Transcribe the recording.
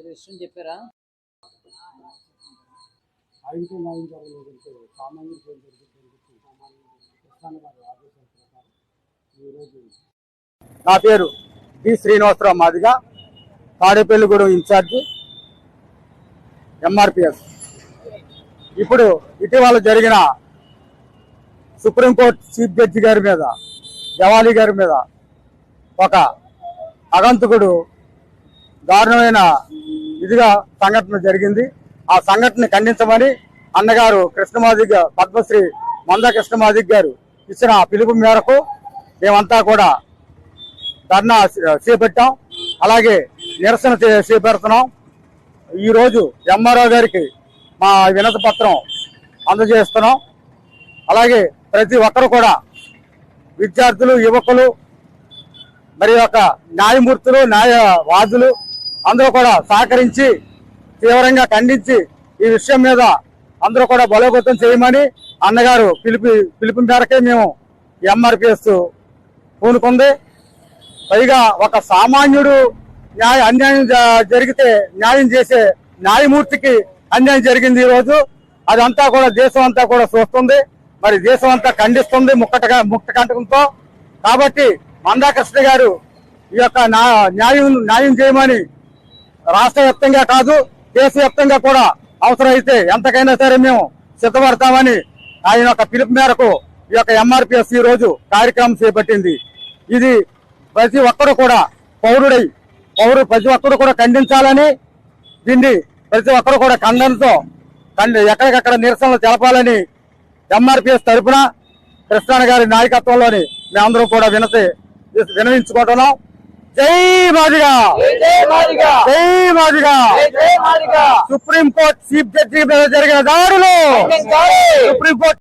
విషయం చెప్పారా? నా పేరు డి శ్రీనివాసరావు మాదిగ, తాడేపల్లిగూడెం ఇన్ఛార్జి ఎంఆర్పిఎస్. ఇప్పుడు ఇటీవల జరిగిన సుప్రీంకోర్టు చీఫ్ జడ్జి గారి మీద, జవాలి గారి మీద ఒక అగంతకుడు దారుణమైన ఇదిగా సంఘటన జరిగింది. ఆ సంఘటన ఖండించమని అన్నగారు కృష్ణమాదిగ, పద్మశ్రీ మంద కృష్ణమాదిగ గారు ఇచ్చిన పిలుపు మేరకు మేమంతా కూడా ధర్నా చేపట్టాం. అలాగే నిరసన చేపడుతున్నాం. ఈరోజు ఎంఆర్ఓ గారికి మా వినతి పత్రం అందజేస్తున్నాం. అలాగే ప్రతి ఒక్కరు కూడా, విద్యార్థులు, యువకులు, మరి ఒక న్యాయమూర్తులు, న్యాయవాదులు అందరూ కూడా సహకరించి తీవ్రంగా ఖండించి ఈ విషయం మీద అందరూ కూడా బలోపేతం చేయమని అన్నగారు పిలుపు మేరకే మేము ఎంఆర్పిఎస్ పూనుకుంది. పైగా ఒక సామాన్యుడు అన్యాయం జరిగితే న్యాయం చేసే న్యాయమూర్తికి అన్యాయం జరిగింది ఈరోజు. అదంతా కూడా దేశం అంతా కూడా చూస్తుంది, మరి దేశం అంతా ఖండిస్తుంది ముక్త కంటకంతో. కాబట్టి మందాకృష్ణ గారు ఈ యొక్క న్యాయం చేయమని రాష్ట్ర వ్యాప్తంగా కాదు, దేశవ్యాప్తంగా కూడా అవసరమైతే ఎంతకైనా సరే మేము సిద్ధపడతామని ఆయన యొక్క పిలుపు మేరకు ఈ యొక్క ఎంఆర్పిఎస్ ఈ రోజు కార్యక్రమం చేపట్టింది. ఇది ప్రతి ఒక్కరు కూడా ప్రతి ఒక్కరు కూడా ఖండించాలని, దీన్ని ప్రతి ఒక్కరు కూడా ఖండనతో ఎక్కడికక్కడ నిరసనలు తెలపాలని ఎంఆర్పిఎస్ తరఫున కృష్ణ గారి నాయకత్వంలోని మేమందరం కూడా వినవించుకుంటున్నాం. జై మాదిగ, జై మాదిగ. సుప్రీంకోర్టు చీఫ్ జడ్జి మీద జరిగిన దాడులు సుప్రీంకోర్టు